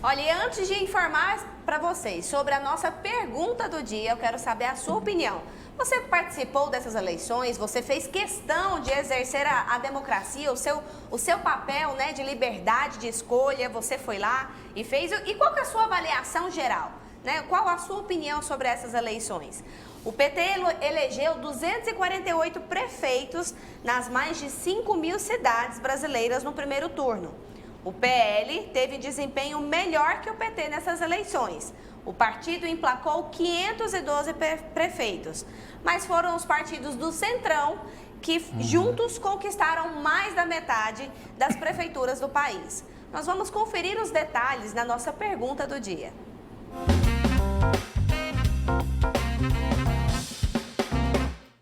Olha, e antes de informar para vocês sobre a nossa pergunta do dia, eu quero saber a sua opinião. Você participou dessas eleições? Você fez questão de exercer a democracia, o seu papel, né, de liberdade de escolha? Você foi lá e fez? E qual que é a sua avaliação geral? Né? Qual a sua opinião sobre essas eleições? O PT elegeu 248 prefeitos nas mais de 5.000 cidades brasileiras no primeiro turno. O PL teve desempenho melhor que o PT nessas eleições. O partido emplacou 512 prefeitos, mas foram os partidos do Centrão que juntos conquistaram mais da metade das prefeituras do país. Nós vamos conferir os detalhes na nossa pergunta do dia.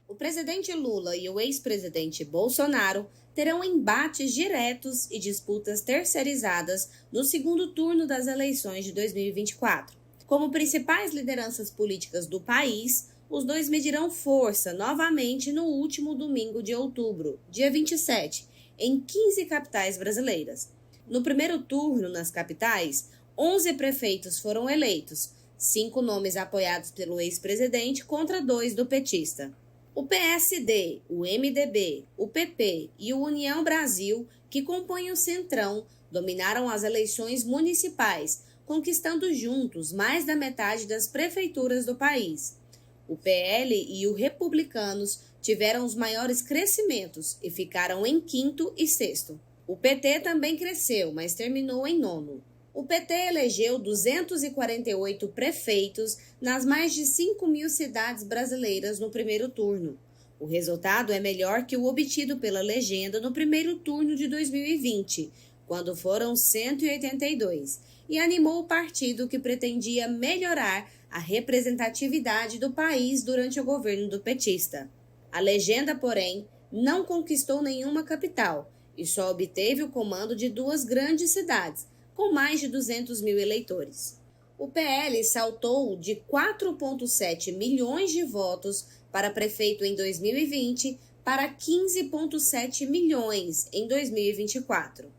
O presidente Lula e o ex-presidente Bolsonaro terão embates diretos e disputas terceirizadas no segundo turno das eleições de 2024. Como principais lideranças políticas do país, os dois medirão força novamente no último domingo de outubro, dia 27, em 15 capitais brasileiras. No primeiro turno, nas capitais, 11 prefeitos foram eleitos, 5 nomes apoiados pelo ex-presidente contra 2 do petista. O PSD, o MDB, o PP e o União Brasil, que compõem o Centrão, dominaram as eleições municipais, conquistando juntos mais da metade das prefeituras do país. O PL e o Republicanos tiveram os maiores crescimentos e ficaram em 5º e 6º. O PT também cresceu, mas terminou em 9º. O PT elegeu 248 prefeitos nas mais de 5.000 cidades brasileiras no primeiro turno. O resultado é melhor que o obtido pela legenda no primeiro turno de 2020, quando foram 182, e animou o partido que pretendia melhorar a representatividade do país durante o governo do petista. A legenda, porém, não conquistou nenhuma capital e só obteve o comando de 2 grandes cidades, com mais de 200 mil eleitores. O PL saltou de 4,7 milhões de votos para prefeito em 2020 para 15,7 milhões em 2024.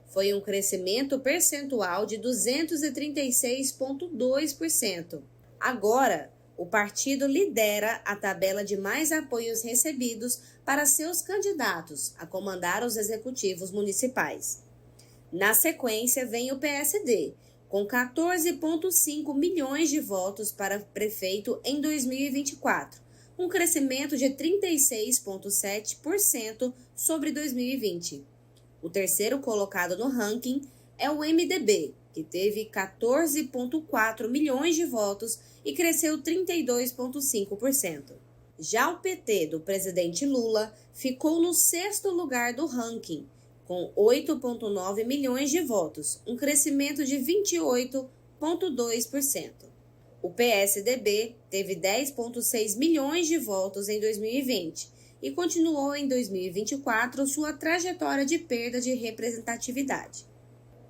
Foi um crescimento percentual de 236,2%. Agora, o partido lidera a tabela de mais apoios recebidos para seus candidatos a comandar os executivos municipais. Na sequência, vem o PSD, com 14,5 milhões de votos para prefeito em 2024, um crescimento de 36,7% sobre 2020. O terceiro colocado no ranking é o MDB, que teve 14,4 milhões de votos e cresceu 32,5%. Já o PT do presidente Lula ficou no 6º lugar do ranking, com 8,9 milhões de votos, um crescimento de 28,2%. O PSDB teve 10,6 milhões de votos em 2020 e continuou em 2024 sua trajetória de perda de representatividade.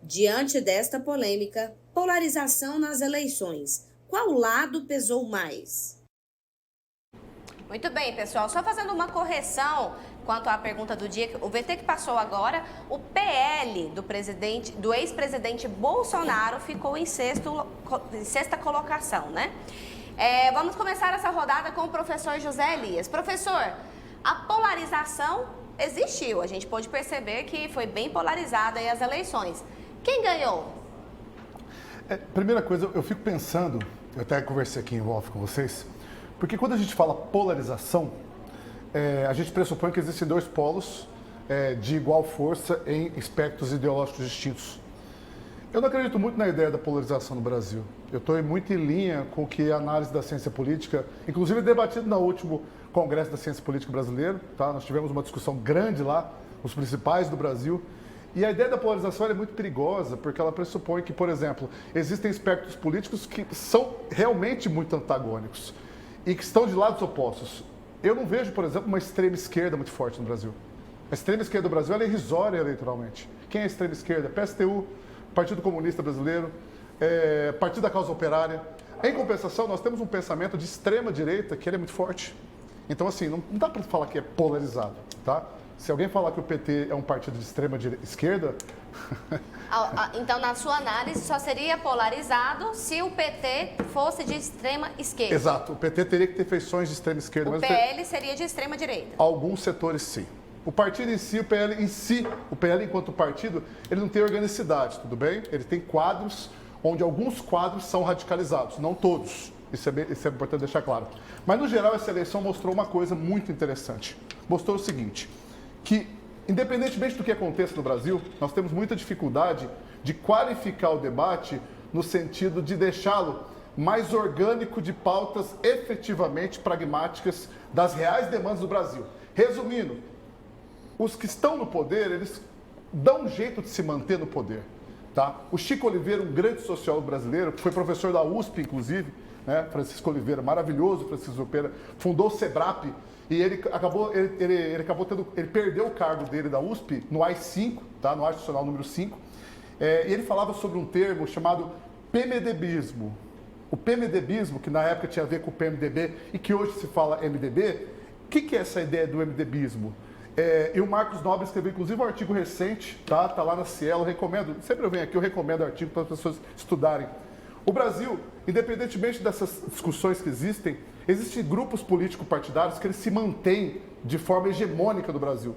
Diante desta polêmica, polarização nas eleições, qual lado pesou mais? Muito bem, pessoal. Só fazendo uma correção quanto à pergunta do dia, o VT que passou agora, o PL do ex-presidente Bolsonaro ficou em sexta colocação, né? Vamos começar essa rodada com o professor José Elias. Professor, a polarização existiu. A gente pôde perceber que foi bem polarizada aí as eleições. Quem ganhou? Primeira coisa, eu fico pensando, eu até conversei aqui em off com vocês, porque quando a gente fala polarização, a gente pressupõe que existem 2 polos de igual força em espectros ideológicos distintos. Eu não acredito muito na ideia da polarização no Brasil. Eu estou muito em linha com o que a análise da ciência política, inclusive debatido no último Congresso da Ciência Política Brasileiro, tá? Nós tivemos uma discussão grande lá, os principais do Brasil, e a ideia da polarização é muito perigosa, porque ela pressupõe que, por exemplo, existem espectros políticos que são realmente muito antagônicos e que estão de lados opostos. Eu não vejo, por exemplo, uma extrema esquerda muito forte no Brasil. A extrema esquerda do Brasil ela é irrisória eleitoralmente. Quem é a extrema esquerda? PSTU, Partido Comunista Brasileiro, Partido da Causa Operária. Em compensação, nós temos um pensamento de extrema direita que ele é muito forte. Então, assim, não dá para falar que é polarizado, tá? Se alguém falar que o PT é um partido de extrema esquerda... Então, na sua análise, só seria polarizado se o PT fosse de extrema esquerda. Exato. O PT teria que ter feições de extrema esquerda. O PL seria de extrema direita. Alguns setores, sim. O partido em si, o PL enquanto partido, ele não tem organicidade, tudo bem? Ele tem quadros, onde alguns quadros são radicalizados, não todos. Isso é importante deixar claro. Mas, no geral, essa eleição mostrou uma coisa muito interessante. Mostrou o seguinte, que, independentemente do que aconteça no Brasil, nós temos muita dificuldade de qualificar o debate no sentido de deixá-lo mais orgânico de pautas efetivamente pragmáticas das reais demandas do Brasil. Resumindo, os que estão no poder, eles dão um jeito de se manter no poder. Tá? O Chico Oliveira, um grande sociólogo brasileiro, que foi professor da USP, inclusive, né? Francisco Oliveira, maravilhoso Francisco Oliveira, fundou o SEBRAP e ele perdeu o cargo dele da USP no AI-5, tá? No Institucional número 5, e ele falava sobre um termo chamado PMDBismo. O PMDBismo, que na época tinha a ver com o PMDB e que hoje se fala MDB, o que é essa ideia do MDBismo? E o Marcos Nobre escreveu, inclusive, um artigo recente, tá lá na Cielo, recomendo, sempre eu venho aqui, eu recomendo artigo para as pessoas estudarem. O Brasil, independentemente dessas discussões que existem grupos político-partidários que eles se mantêm de forma hegemônica no Brasil.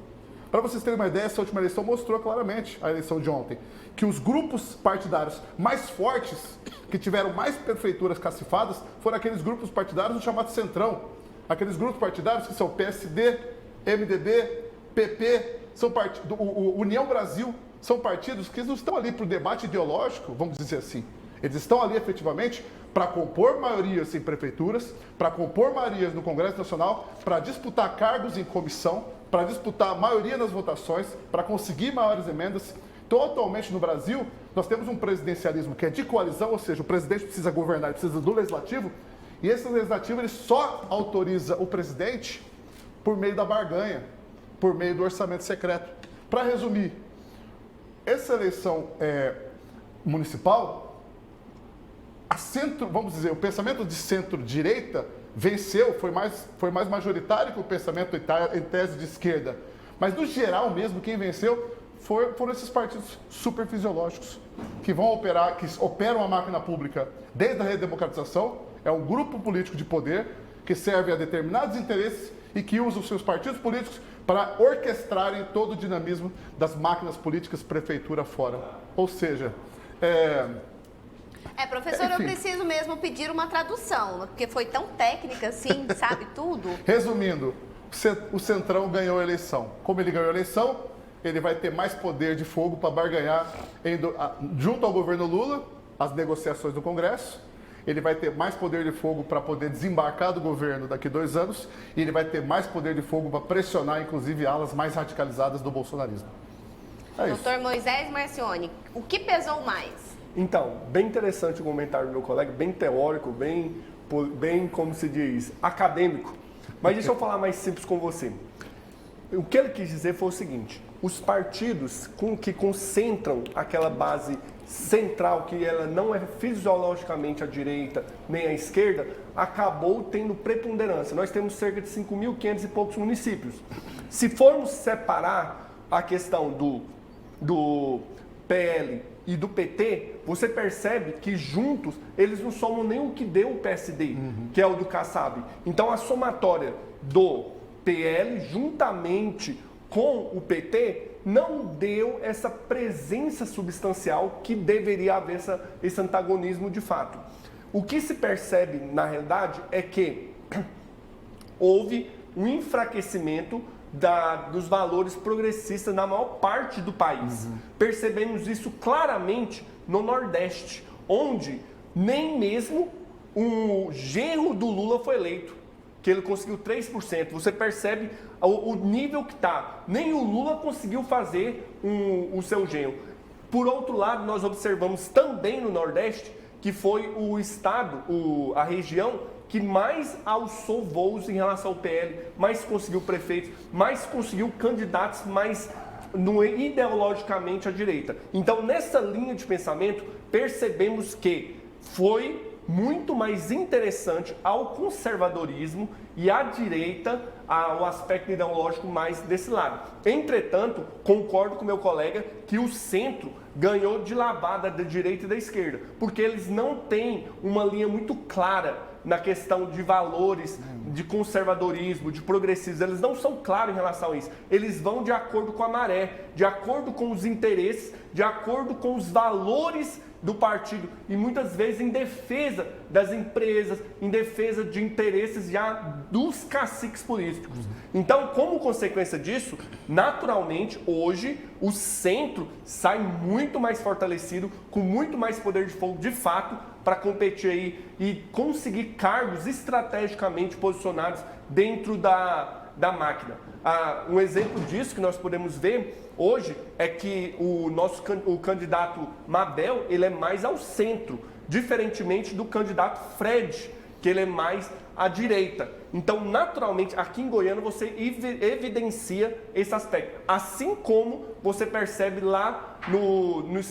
Para vocês terem uma ideia, essa última eleição mostrou claramente, a eleição de ontem, que os grupos partidários mais fortes, que tiveram mais prefeituras cacifadas, foram aqueles grupos partidários do chamado Centrão. Aqueles grupos partidários que são PSD, MDB, PP, União Brasil, são partidos que não estão ali para o debate ideológico, vamos dizer assim. Eles estão ali efetivamente para compor maiorias em prefeituras, para compor maiorias no Congresso Nacional, para disputar cargos em comissão, para disputar maioria nas votações, para conseguir maiores emendas. Então, atualmente no Brasil, nós temos um presidencialismo que é de coalizão, ou seja, o presidente precisa governar, ele precisa do legislativo, e esse legislativo ele só autoriza o presidente por meio da barganha, por meio do orçamento secreto. Para resumir, essa eleição municipal, vamos dizer, o pensamento de centro-direita venceu, foi mais majoritário que o pensamento em tese de esquerda. Mas, no geral mesmo, quem venceu foram esses partidos superfisiológicos, que operam a máquina pública desde a redemocratização. É um grupo político de poder que serve a determinados interesses e que usa os seus partidos políticos para orquestrarem todo o dinamismo das máquinas políticas prefeitura fora. Ou seja, professor, enfim, eu preciso mesmo pedir uma tradução, porque foi tão técnica assim, sabe tudo? Resumindo, o Centrão ganhou a eleição. Como ele ganhou a eleição, ele vai ter mais poder de fogo para barganhar junto ao governo Lula, as negociações do Congresso. Ele vai ter mais poder de fogo para poder desembarcar do governo daqui a 2 anos e ele vai ter mais poder de fogo para pressionar, inclusive, alas mais radicalizadas do bolsonarismo. Doutor Moisés Marcioni, o que pesou mais? Então, bem interessante o comentário do meu colega, bem teórico, bem, como se diz, acadêmico. Mas deixa eu falar mais simples com você. O que ele quis dizer foi o seguinte: os partidos que concentram aquela base central, que ela não é fisiologicamente à direita nem à esquerda, acabou tendo preponderância. Nós temos cerca de 5.500 e poucos municípios. Se formos separar a questão do PL e do PT, você percebe que juntos eles não somam nem o que deu o PSD, que é o do Kassab. Então a somatória do PL juntamente com o PT não deu essa presença substancial que deveria haver esse antagonismo de fato. O que se percebe na realidade é que houve um enfraquecimento dos valores progressistas na maior parte do país. Percebemos isso claramente no Nordeste, onde nem mesmo o genro do Lula foi eleito, que ele conseguiu 3%. Você percebe o nível que está. Nem o Lula conseguiu fazer o seu genro. Por outro lado, nós observamos também no Nordeste que foi o estado, a região que mais alçou voos em relação ao PL, mais conseguiu prefeitos, mais conseguiu candidatos mais ideologicamente à direita. Então, nessa linha de pensamento, percebemos que foi muito mais interessante ao conservadorismo e à direita, ao aspecto ideológico mais desse lado. Entretanto, concordo com meu colega que o centro ganhou de lavada da direita e da esquerda, porque eles não têm uma linha muito clara na questão de valores, de conservadorismo, de progressismo. Eles não são claros em relação a isso. Eles vão de acordo com a maré, de acordo com os interesses, de acordo com os valores do partido e muitas vezes em defesa das empresas, em defesa de interesses já dos caciques políticos. Então, como consequência disso, naturalmente, hoje, o centro sai muito mais fortalecido, com muito mais poder de fogo, de fato, para competir aí e conseguir cargos estrategicamente posicionados dentro da máquina. Um exemplo disso que nós podemos ver hoje é que o candidato Mabel, ele é mais ao centro, diferentemente do candidato Fred, que ele é mais à direita. Então, naturalmente, aqui em Goiânia você evidencia esse aspecto. Assim como você percebe lá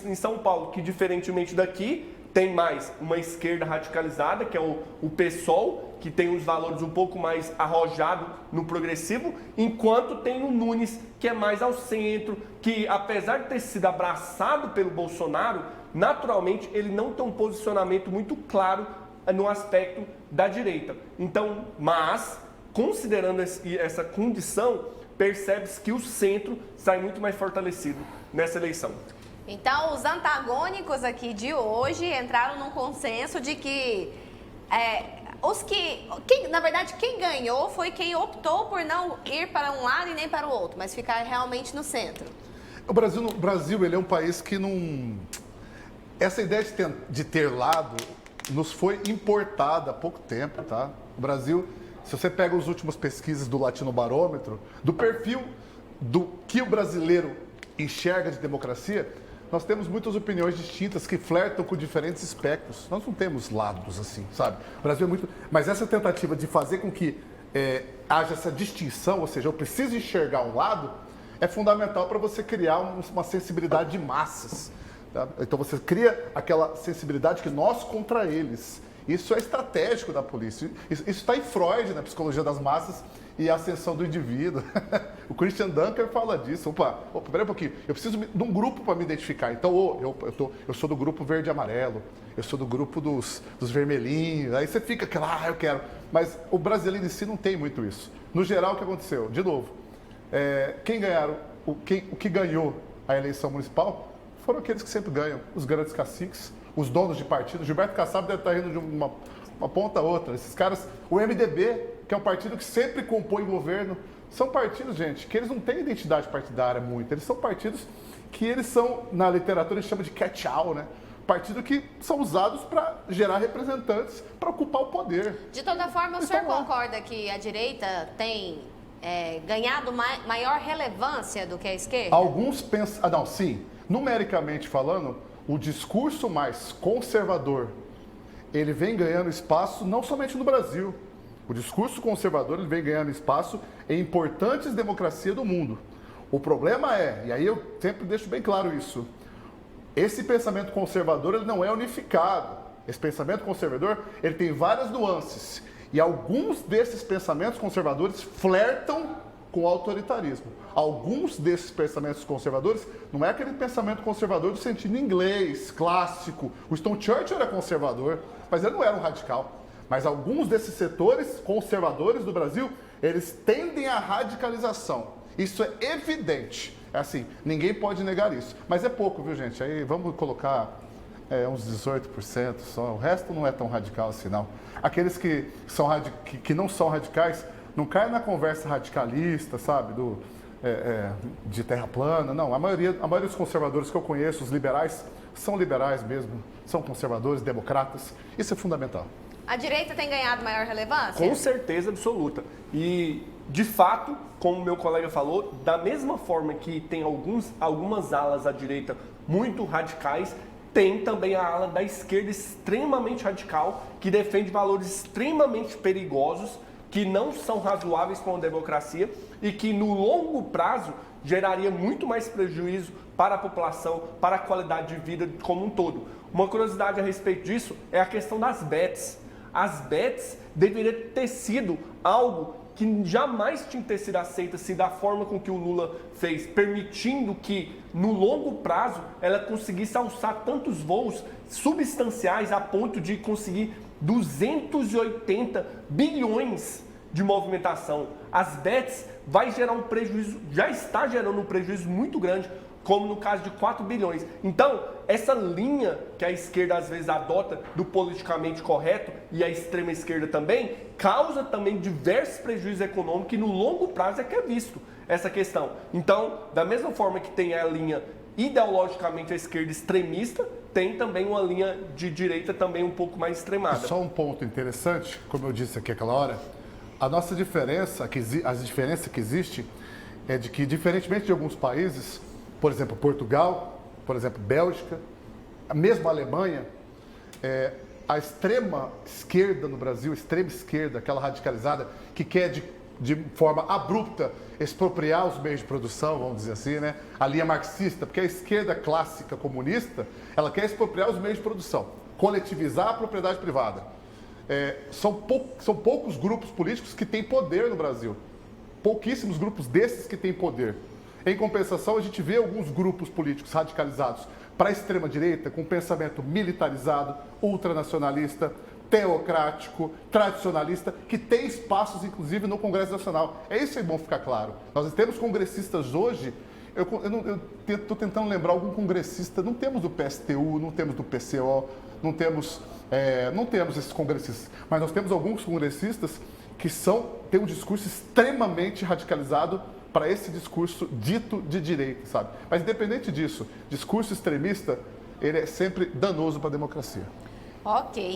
em São Paulo, que diferentemente daqui, tem mais uma esquerda radicalizada, que é o PSOL, que tem uns valores um pouco mais arrojados no progressivo, enquanto tem o Nunes, que é mais ao centro, que apesar de ter sido abraçado pelo Bolsonaro, naturalmente ele não tem um posicionamento muito claro no aspecto da direita. Então, mas, considerando essa condição, percebe-se que o centro sai muito mais fortalecido nessa eleição. Então, os antagônicos aqui de hoje entraram num consenso de que na verdade, quem ganhou foi quem optou por não ir para um lado e nem para o outro, mas ficar realmente no centro. O Brasil ele é um país que não... Essa ideia de ter lado nos foi importada há pouco tempo, tá? O Brasil, se você pega as últimas pesquisas do Latinobarômetro, do perfil do que o brasileiro enxerga de democracia, nós temos muitas opiniões distintas que flertam com diferentes espectros. Nós não temos lados assim, sabe? O Brasil é muito... Mas essa tentativa de fazer com que haja essa distinção, ou seja, eu preciso enxergar um lado, é fundamental para você criar uma sensibilidade de massas. Tá? Então você cria aquela sensibilidade que nós contra eles. Isso é estratégico da polícia. Isso está em Freud, na psicologia das massas e a ascensão do indivíduo. O Christian Dunker fala disso. Opa, peraí um pouquinho. Eu preciso de um grupo para me identificar. Então, eu sou do grupo verde e amarelo. Eu sou do grupo dos vermelhinhos. Aí você fica aquela, eu quero. Mas o brasileiro em si não tem muito isso. No geral, o que aconteceu? De novo, o que ganhou a eleição municipal foram aqueles que sempre ganham. Os grandes caciques, os donos de partido. Gilberto Kassab deve estar indo de uma ponta a outra. Esses caras, o MDB, que é um partido que sempre compõe governo, são partidos, gente, que eles não têm identidade partidária muito. Eles são partidos que eles são, na literatura, eles chamam de catch-all, né? Partidos que são usados para gerar representantes para ocupar o poder. De toda forma, o senhor concorda que a direita tem ganhado maior relevância do que a esquerda? Alguns pensam... não, sim. Numericamente falando, o discurso mais conservador, ele vem ganhando espaço não somente no Brasil. O discurso conservador ele vem ganhando espaço em importantes democracias do mundo. O problema e aí eu sempre deixo bem claro isso, esse pensamento conservador ele não é unificado. Esse pensamento conservador ele tem várias nuances. E alguns desses pensamentos conservadores flertam com o autoritarismo. Alguns desses pensamentos conservadores não é aquele pensamento conservador do sentido inglês, clássico. O Winston Churchill era conservador, mas ele não era um radical. Mas alguns desses setores conservadores do Brasil, eles tendem à radicalização. Isso é evidente. É assim, ninguém pode negar isso. Mas é pouco, viu, gente? Aí vamos colocar uns 18% só. O resto não é tão radical assim, não. Aqueles que não são radicais, não caem na conversa radicalista, sabe? De terra plana. Não, a maioria dos conservadores que eu conheço, os liberais, são liberais mesmo. São conservadores, democratas. Isso é fundamental. A direita tem ganhado maior relevância? Com certeza absoluta. E, de fato, como meu colega falou, da mesma forma que tem algumas alas à direita muito radicais, tem também a ala da esquerda extremamente radical, que defende valores extremamente perigosos, que não são razoáveis para uma democracia e que, no longo prazo, geraria muito mais prejuízo para a população, para a qualidade de vida como um todo. Uma curiosidade a respeito disso é a questão das bets. As bets deveriam ter sido algo que jamais tinha que ter sido aceita se da forma com que o Lula fez, permitindo que no longo prazo ela conseguisse alçar tantos voos substanciais a ponto de conseguir 280 bilhões de movimentação. As bets vai gerar um prejuízo, já está gerando um prejuízo muito grande, como no caso de 4 bilhões. Então, essa linha que a esquerda às vezes adota do politicamente correto e a extrema esquerda também, causa também diversos prejuízos econômicos que no longo prazo é que é visto essa questão. Então, da mesma forma que tem a linha ideologicamente a esquerda extremista, tem também uma linha de direita também um pouco mais extremada. Só um ponto interessante, como eu disse aqui aquela hora, a nossa diferença, as diferenças que existe é de que, diferentemente de alguns países, por exemplo, Portugal, por exemplo, Bélgica, mesmo a Alemanha, a extrema esquerda no Brasil, extrema esquerda, aquela radicalizada, que quer de forma abrupta expropriar os meios de produção, vamos dizer assim, né? A linha marxista, porque a esquerda clássica comunista, ela quer expropriar os meios de produção, coletivizar a propriedade privada. São poucos grupos políticos que têm poder no Brasil. Pouquíssimos grupos desses que têm poder. Em compensação, a gente vê alguns grupos políticos radicalizados para a extrema-direita, com pensamento militarizado, ultranacionalista, teocrático, tradicionalista, que tem espaços, inclusive, no Congresso Nacional. É isso que é bom ficar claro. Nós temos congressistas hoje, eu estou tentando lembrar algum congressista, não temos do PSTU, não temos do PCO, não temos esses congressistas, mas nós temos alguns congressistas que têm um discurso extremamente radicalizado para esse discurso dito de direita, sabe? Mas independente disso, discurso extremista, ele é sempre danoso para a democracia. Ok.